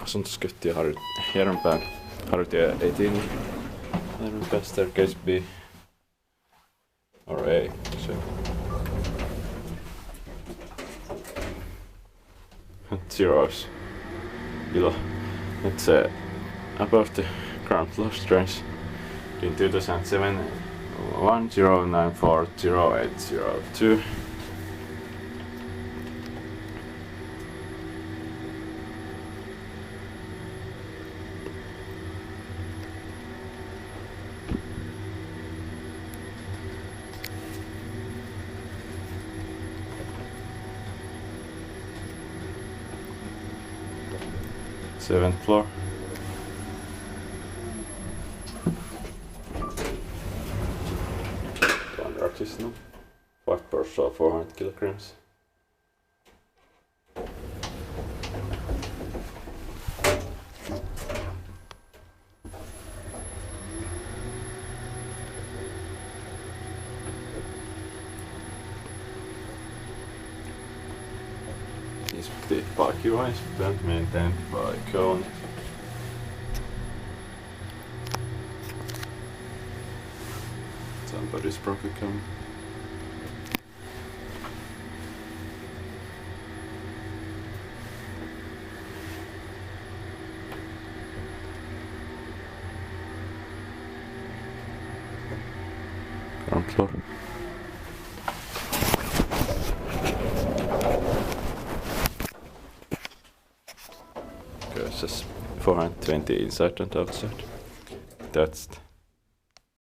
asuntoskytti Järvenpään Harjutie 18. Järvenpää staircase B or A. So. Zeros below. It's above the ground floor strange. In 2007 10940802. Seventh floor. Artisanal. 5 parcel 400 kilograms. Inspected by QA, inspected, maintained by Kone. Somebody's probably coming. Ground floor. Okay, it's just 420 inside and outside. That's